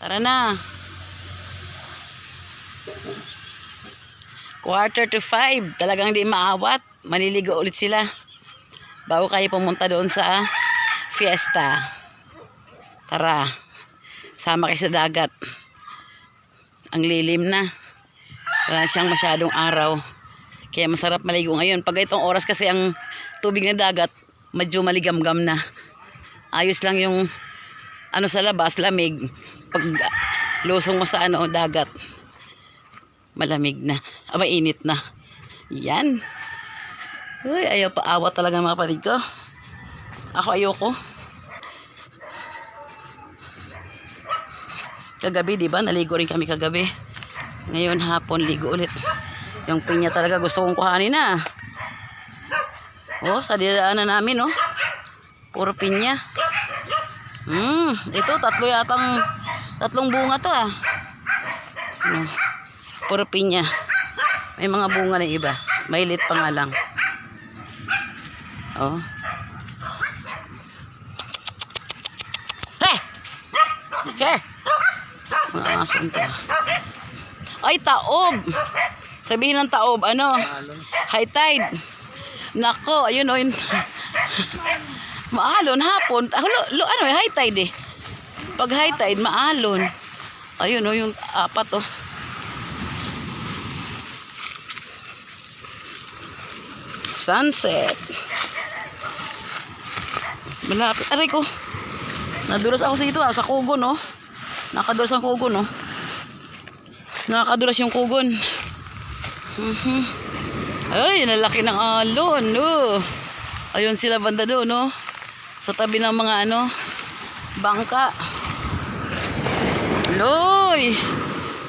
Tara na. 4:45. Talagang di maawat. Maliligo ulit sila. Bago kayo pumunta doon sa fiesta. Tara. Sama kayo sa dagat. Ang lilim na. Wala siyang masyadong araw. Kaya masarap maligo ngayon. Pag itong oras kasi ang tubig ng dagat, medyo maligamgam na. Ayos lang yung ano sa labas, lamig. Pag lusong mo sa dagat, malamig na. Mainit na. Yan. Uy, ayaw pa awat talaga mga kapatid ko. Ako ayoko. Kagabi, di ba? Naligo rin kami kagabi. Ngayon hapon, ligo ulit. Yung pinya talaga gusto kong kuhanin na. Oh, sa dinaanan namin, oh. Puro pinya. Ito, tatlong bunga to, ah. Puro pinya. May mga bunga na iba. Mailit pa nga lang. Oh. Hey! Hey! Mga aso ito. Ay, taob! Sabihin ng taob, high tide. Nako, ayun o. Maalon, hapon. High tide eh. Pag high tide, maalon. Ayun o, yung apat o. Sunset. Malapit. Aray ko. Nadulas ako sa ito sa kugon o. Nakadulas ang kugon o. Nakakadulas yung kugon. Ay, nalaki ng alon. Ayun sila banda doon, no? Sa tabi ng mga bangka. Loy!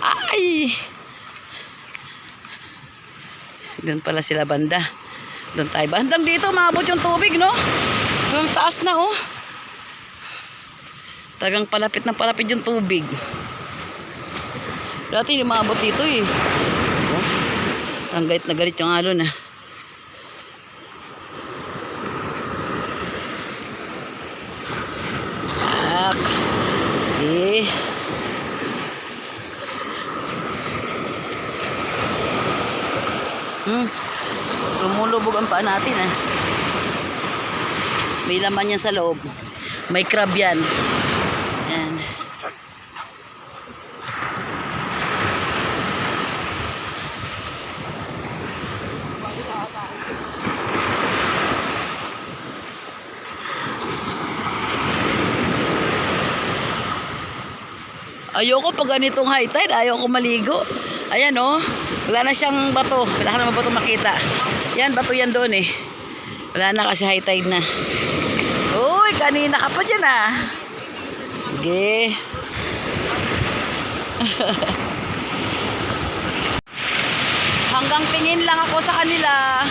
Ay! Doon pala sila banda. Doon tayo. Bandang dito, maabot yung tubig, no? Doon taas na, oh. Tagang palapit na palapit yung tubig. Dati hindi maabot dito, eh. Oh. Ang galit na galit yung alon, ah. Okay. Lumulubog ang paa natin, ah. May laman yan sa loob. May crab yan. Yan. Ayoko pag ganitong high tide, ayoko maligo. Ayan oh, wala na siyang bato. Wala ka naman bato makita. Yan, bato yan doon eh. Wala na kasi high tide na. Uy, kanina ka pa dyan ah. Okay. Hanggang tingin lang ako sa kanila.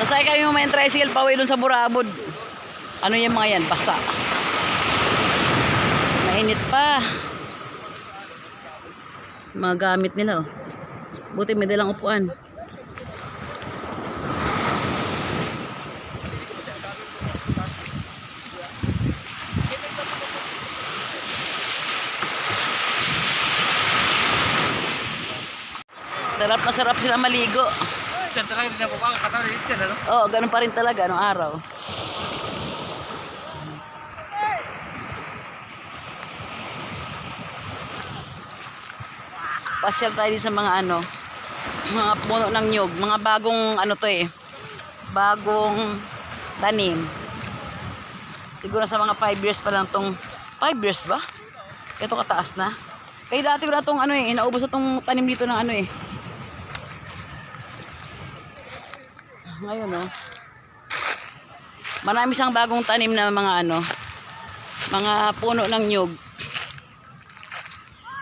Sasay kayo yung may tricycle pa uwi doon sa Burabod. Ano yung mga yan? Basa. Mainit pa. Mga gamit nila, oh. Buti may dalang upuan. Sarap na sarap sila maligo. Oo, ganun pa rin talaga anong araw. Pasyal tayo din sa mga mga puno ng nyug, mga bagong bagong tanim. Siguro sa mga 5 years pa lang tong 5 years ba? Ito kataas na. Kaya dati wala tong inaubos na tong tanim dito ng Ngayon marami siyang bagong tanim na mga mga puno ng nyug.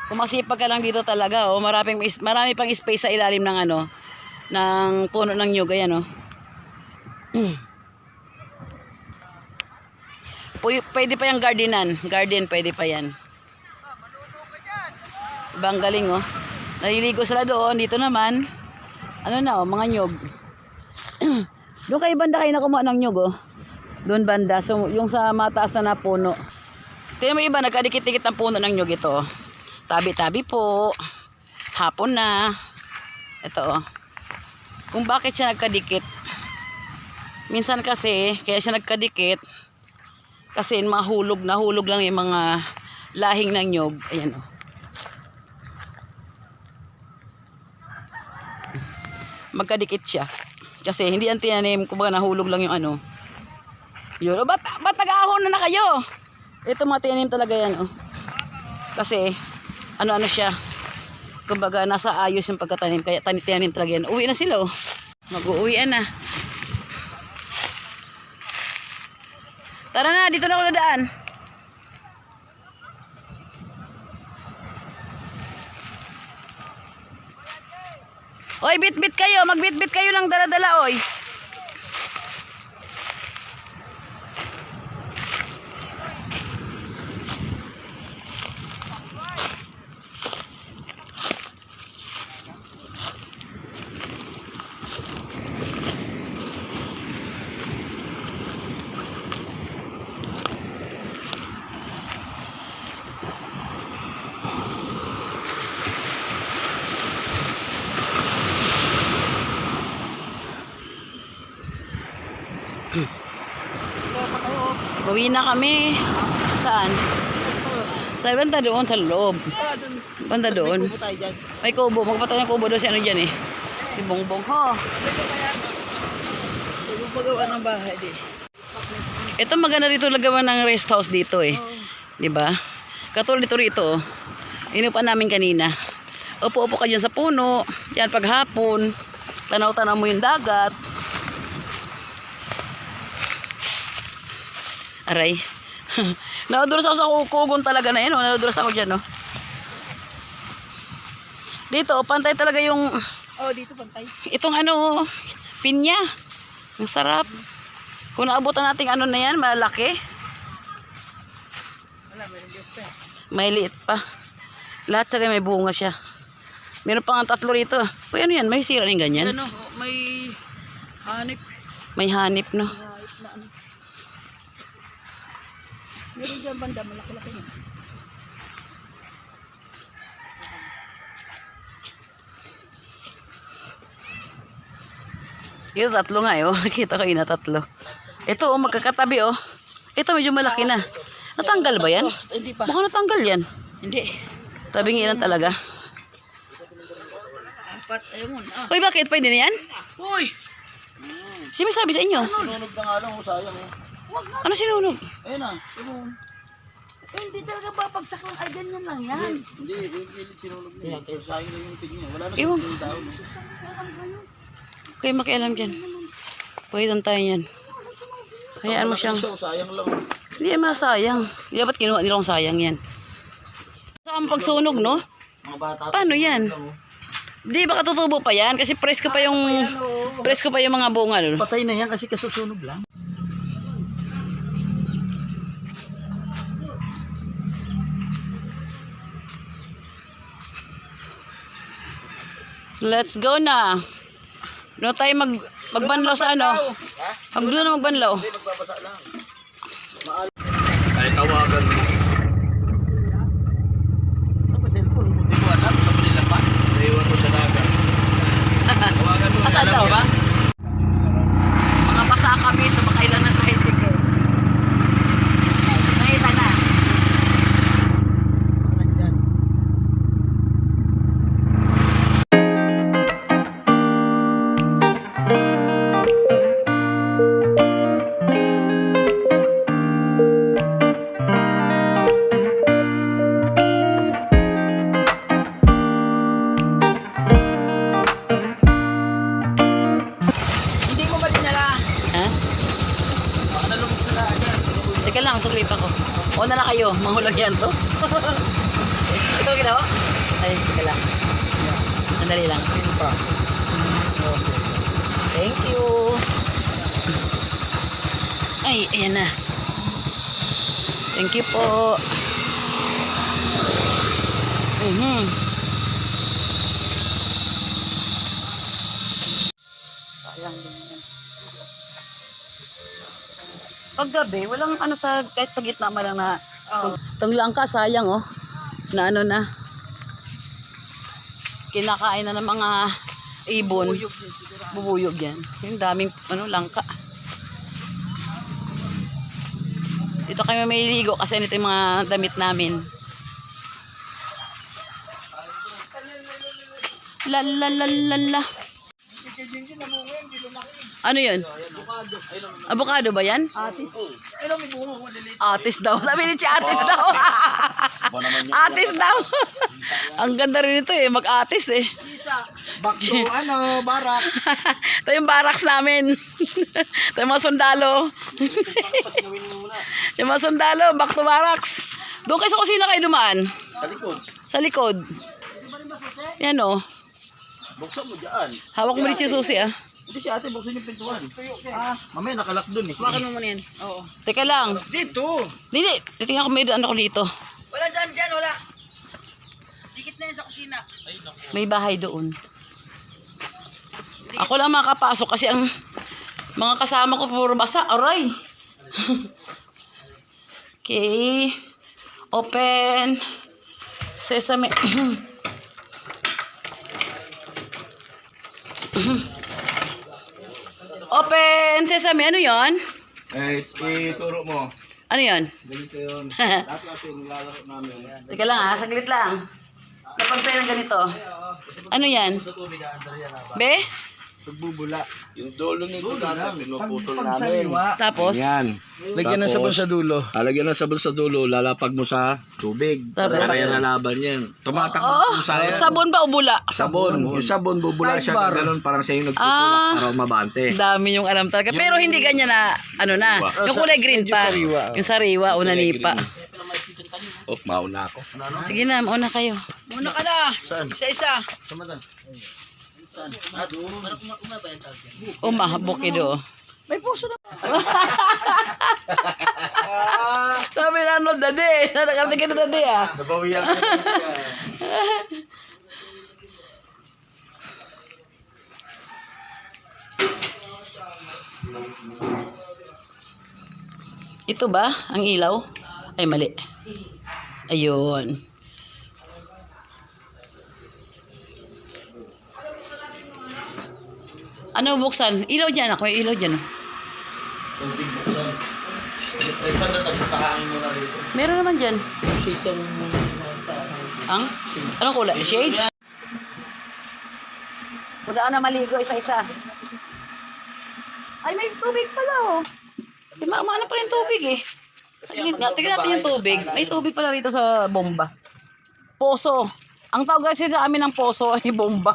Kung masipag ka lang dito talaga, marami pang space sa ilalim ng ng puno ng nyug, ayan Pwede pa yung garden pwede pa yan. Ibang galing naliligo sila doon, dito naman mga nyug. Doon kayo banda kayo na kumuha ng nyug, doon banda, so yung sa mataas na puno. Tingnan mo iba, nagkadikit-dikit ang puno ng nyug ito. Tabi-tabi po. Hapon na. Ito. Kung bakit siya nagkadikit. Minsan kasi, kaya siya nagkadikit. Kasi mahulog, nahulog lang yung mga lahing ng nyug. Ayan o. Magkadikit siya. Kasi hindi ang tinanim, kumbaga nahulog lang yung ano. Yun. Ba't nag-ahon na kayo? Ito mga tinanim talaga yan, oh. Kasi, ano siya. Kumbaga, nasa ayos yung pagkatanim. Kaya tinanim talaga yan. Uwi na sila, oh. Mag-uwian na. Tara na, dito na ako nadaan. Oy, bit-bit kayo. Mag-bit-bit kayo ng dala-dala, oy. Bawi na kami. Saan? Sa banda doon, sa loob. Banda doon. May kubo. Magpatay ng kubo doon si ano dyan eh. Si Bongbong. Ho. Magawa ng bahay din. Ito maganda rito lagawan ng rest house dito eh. Diba? Katulad dito rito. Inupan namin kanina. Upo-upo ka dyan sa puno. Yan paghapon. Tanaw-tanaw mo yung dagat. Aray. Naudulas ako sa kugon talaga na yun. Naudulas ako dyan, no? Dito, pantay talaga yung... Oh, dito pantay. Itong ano, pinya. Ang sarap. Kung naabutan natin ano na yan, malaki. Wala, may liit pa. May liit pa. Lahat sagay may bunga siya. Meron pa nga 3 rito. Uy, ano yan? May sira rin ganyan. Ano, may hanip. May hanip, no? Hanip na ano. Meron dyan banda, malaki-laki na. Ito 3 nga eh. Oh. Nakita ko yun na 3. Ito oh, magkakatabi oh. Ito medyo malaki na. Natanggal ba yan? Hindi pa. Baka natanggal yan. Hindi. Tabing ilan talaga. Apat, ayun mo na. Uy, bakit? Pwede na yan? Uy! Sino may sabi sa inyo? Sinunog na nga lang, sayang oh. Ano sinunog? Ayun na, yun. Hindi talaga babagsak lang. Ay, ganyan lang yan. Hindi, sinunog na yan. Sayang lang yung tignan. Wala na Iwan. yung tao. Kayo makialam dyan. Pwede tayo yan. Hayaan mo siyang... Sayang lang. Hindi yan masayang. Hindi ba't kinuha nila kung sayang yan? Saan pagsunog, no? Mga bata. Paano yan? Hindi, baka tutubo pa yan. Kasi presko pa yung... Presko pa yung mga bunga. No? Patay na yan kasi kasusunog lang. Let's go na. Doon tayo magbanlaw sa ano? Doon na magbanlaw. Hindi, magbabasa lang. Ay, tawagan mo. Ano ba cellphone? Hindi ko alam. Ito nila pa. Naiwan ko sa dagat. Tawagan mo. Asan Alam daw? mo ba? Mga basa kami, sumakay lang ng tricycle. Nakita na. Nandyan. Hindi mo ba dinala? Ha? Baka nalumog sa dagat. Teka lang, suklip ako. O na lang kayo, mangulag yan to. Ito ginawa? Ay, teka lang. Sandali lang. Tin pa. Thank you. Ay, ayan na. Thank you po. Sayang din yan. Pag gabi, walang ano sa, kahit sa gitna man lang na Itong langka, sayang oh. Na ano na. Kinakain na ng mga ibon. Bubuyog yan. Yung daming ano, langka. Dito kami may ligo kasi nito yung mga damit namin. La la la la la. Ano yun? Avocado ba yan? Atis daw. Sabi ni Chi, atis daw. Atis daw. Ang ganda rin ito eh. Mag-atis eh. Back to barak. Ito yung barracks namin. Ito yung mga sundalo. Yung mga sundalo, back to barracks. Doon kayo sa kusina kayo dumaan. Sa likod. Sa likod. Yan o. Buksan mo dyan. Hawak mo rin yung susi ah. Hindi si ate, buksan yung pintuan. Mamaya nakalak dun eh. Hawakan mo muna yan. Oo. Teka lang. Dito. Hindi. Titingnan ko may ano ko dito. Wala dyan, wala. Dikit na yan sa kusina. May bahay doon. Ako lang makapasok kasi ang mga kasama ko puro basa. Aray. Okay. Open. Sesame. Open sesame. Ano yon? Ituro mo. Ano yon? Ganito yun. Dati kasi nilalaro namin. Teka lang ah, saglit lang. Kapag tayo ng ganito. Ano yan? Sa tubig, andar yan. Be? Pagbubula. Yung dulo nito dati, pinuputol namin. Tapos? Yan. Lagyan ng sabon sa dulo. Lalagyan ng sabon sa dulo, lalapag mo sa tubig. Tapos? Kaya lalaban yan. Tumatakbo Oh, po sa sabon ba o bula? Sabon. Yung sabon, bubula siya. Ganun, parang siya yung nagtutulak Ah. para mabante. Dami yung alam talaga. Pero hindi ganyan na, ano na. Yung kulay green pa. Yung sariwa, una nipa. Oh, mauna ako. Sige na, mauna kayo. Muna ka na. Isa-isa. Mahabok do. May puso na. Sabi na ano, dade. Nakarating kita dade ah. Nabawiyan ko. Ito ba ang ilaw? Ay, mali. Ayun. Ano buksan? Ilaw dyan ako. May ilaw dyan. Oh. Tubig buksan. Ay, patatag pakangin mo na rito. Meron naman dyan. Sisang Ang? Anong kulay? Shades? Wala na maligo isa-isa. Ay, may tubig pala oh. Maano pa rin tubig eh. Tingnan natin yung tubig. May tubig pala rito sa bomba. Poso. Ang tawag kasi sa amin ng poso ay bomba.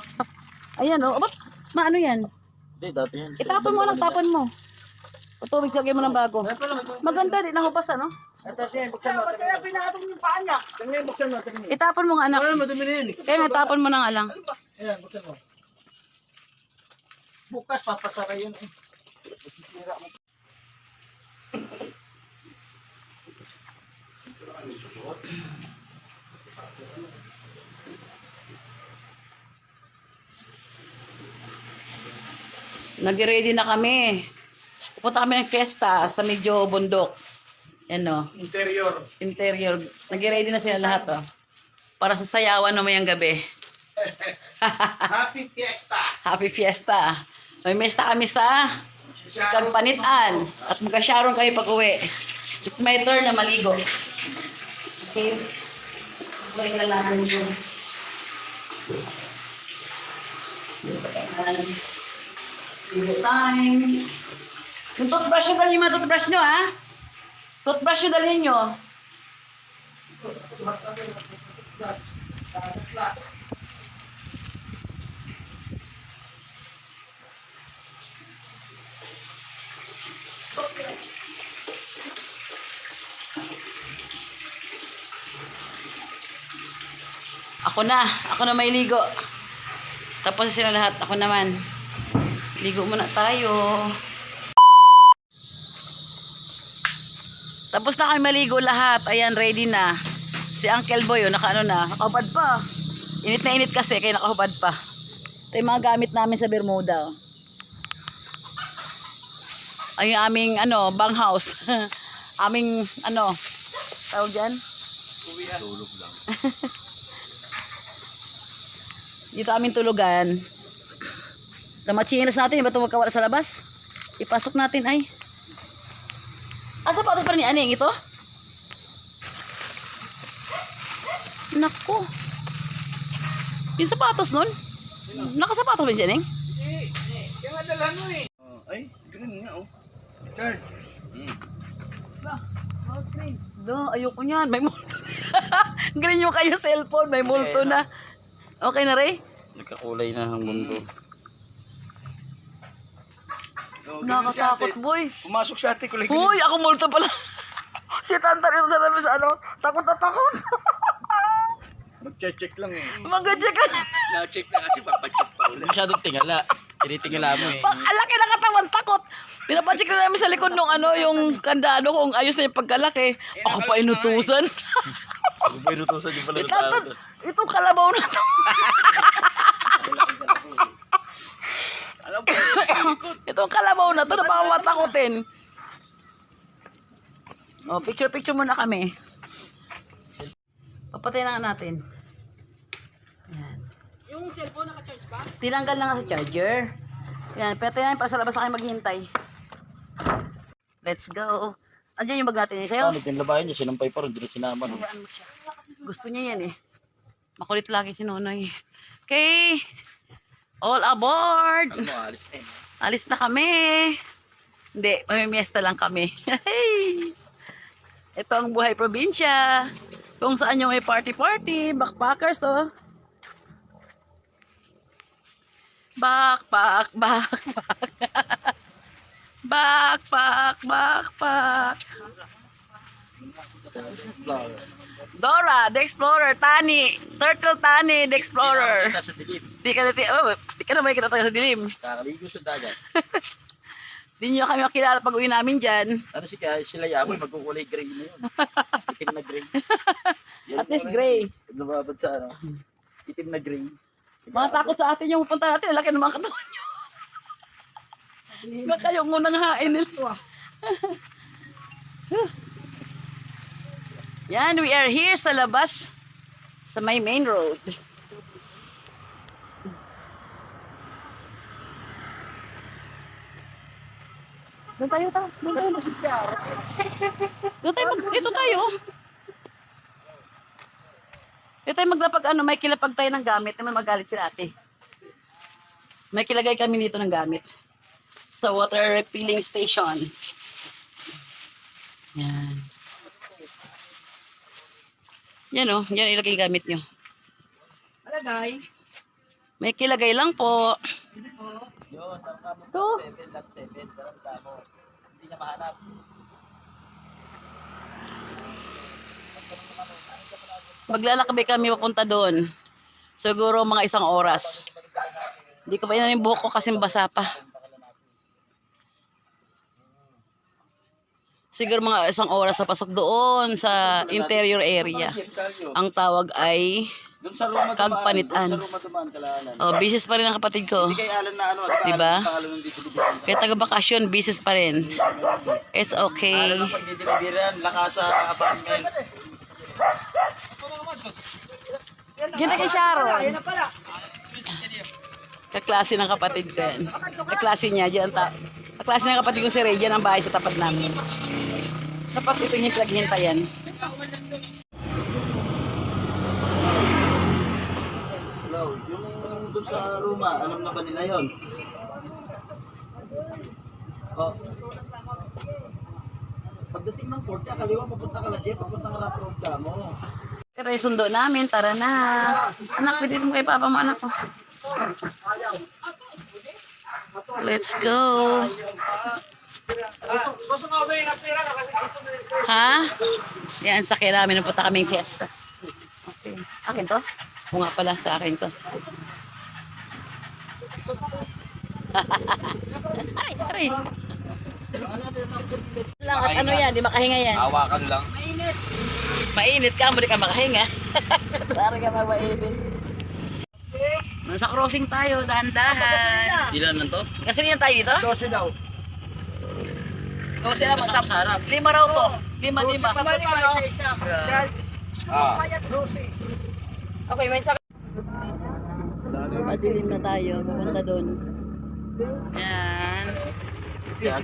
Ayan oh. Ba't maano yan? Hindi, dati yan. Itapon mo lang, tapon mo. O tubig, sagay mo ng bago. Maganda din, nahupas ano? Ito siya, buksan mo. Kaya pinatong yung paa niya. Tingnan, buksan mo. Itapon mo nga anak. Madumi na yun eh. Kaya nga, tapon mo na nga lang. Ayan, buksan mo. Bukas, papasara yun eh. Masisira mo. Nag-ready na kami. Pupunta kami ng fiesta sa medyo bundok. Yan o. Interior. Interior. Nag-ready na sila lahat o. Para sa sayawan mamayang gabi. Happy Fiesta! Happy fiesta. May mesta kami sa Kagpanitan. At magka-sharon kayo pag uwi. It's my turn na maligo. Okay. Balik na lang natin yung ligo time. Yung toothbrush nyo, dalhin yung mga toothbrush nyo, ha? Toothbrush nyo, dalhin nyo. Ako na may ligo. Tapos sila lahat, ako naman. Ligo muna tayo. Tapos na kami maligo lahat. Ayan, ready na. Si Uncle Boy, oh, nakaano na. Nakahubad pa. Init na init kasi, kaya nakahubad pa. Ito yung mga gamit namin sa Bermuda. Oh. Ay, yung aming, bang house. aming, Tawag dyan? Tulog lang. Dito aming tulugan. Tamachinas natin, ba ito magkawala sa labas? Ipasok natin ay. Ah, sapatos pa rin ni Aning ito? Nako. Yung sapatos nun? Nakasapatos ba si Aning? Kaya nga dala mo eh. Ay, green nga oh. Third. Do, ayoko niyan. May multo. Ganyan yung kayo cellphone. May multo na. Okay na, Ray? Nagkakulay na ang mundo. Nakakatakot, boy. Pumasok sa ate, kulay Hoy, ako multo pala. Si Tanta rin sa labas, ano? Takot na takot. Mag-check lang eh. Mag-check ka. Na-check na kasi papacheck pa ulit. Masyadong tingala. Tinitingala mo eh. Ang laki ng katawan, takot. Pinapacheck na namin sa likod nung ano, yung kandado kung ayos na yung pagkalaki. Ako pa inutusan. Ako ba inutusan yung pala Tanta, itong kalabaw na to. Alam mo, Itong kalabaw na to, napakawatakotin. O, picture muna kami. Papatay na nga natin. Yan. Yung cellphone naka-charge ba? Tinanggal na nga sa charger. Yan, patay na yun para sa labas na kayo maghihintay. Let's go. Andiyan yung bag natin eh. Sa'yo? nagkinlabayan niya, sinampay pa rin, hindi na sinama. No? Hayaan mo siya. Gusto niya yan eh. Makulit lagi si Nonoy. Okay. All aboard. Ano, alis na eh. Alis na kami. Hindi, mamimiesta lang kami. Ito ang buhay probinsya. Kung saan yung may party-party. Backpackers, oh. Backpack. Backpack. Dora, the Explorer, Tani, Turtle Tani, the Explorer. Sa dilim. Di ka na may kita tayo sa dilim. Kakaligo sa dagat. Di nyo kami makilala pag uwi namin dyan. Ano sila yaboy, magkukulay gray na yun. Itim na gray. At least gray. Lumabad sa ano, itim na gray. Mga takot sa atin yung pupunta natin. Laki ng mga katawan nyo. Baka yung unang hain nila. Yan, we are here sa labas. Sa may main road. Doon tayo. Dito tayo. Dito tayo maglapag ano, may kilapag tayo ng gamit. Naman magalit si ate. May kilagay kami dito ng gamit. Sa water refilling station. Yan. Yan o, yan ilagay gamit nyo. Malagay. May kilagay lang po. Yun, tama mo. Ito. 7.7. Tama mo. Hindi na mahanap. Maglalakbay kami papunta doon. Siguro mga 1 oras. Hindi ko pa yun yung buhok ko kasi basa pa. Siguro mga 1 oras sa pasok doon sa interior area. Ang tawag ay Doon sa Roma Kagpanitan. Doon sa Roma dumaan, Kalaalan. oh, business pa rin ang kapatid ko. Hindi kay Alan na ano, Diba? pangalan ng distribution. Kaya taga-bakasyon, business pa rin. It's okay. Alan ang pagdidilibiran, lakas sa apartment. Ganda kay Sharon. Kaklase ng kapatid ko yan. Kaklase niya dyan. Kaklase ng kapatid ko si Ray dyan ang bahay sa tapat namin. Sapat ito yung pinaghintayan. Hello, yung doon sa Roma, alam na ba nila yun? Oh. Pagdating ng port, kaliwa, papunta ka lang dyan, papunta ka lang port ka mo. Pero yung sundo namin, tara na. Anak, pwede mo kay papa mo, anak ko. Let's go. Ha? Yan, sakya namin. Napunta kaming fiesta. Okay. Akin to? O nga pala, sa akin to. Aray, aray. Lang, at ano yan, di makahinga yan. Hawakan lang. Mainit ka, hindi ka makahinga. Para ka magmainit. Nasa crossing tayo, dahan-dahan. Ilan lang to? Gasolina tayo dito? 12 daw. Oo, sila Kasama sa harap. 5 raw to. Lima. Isa-isa. Payat Rosie. Okay, may sakit. Padilim na tayo. Pupunta doon. Yan.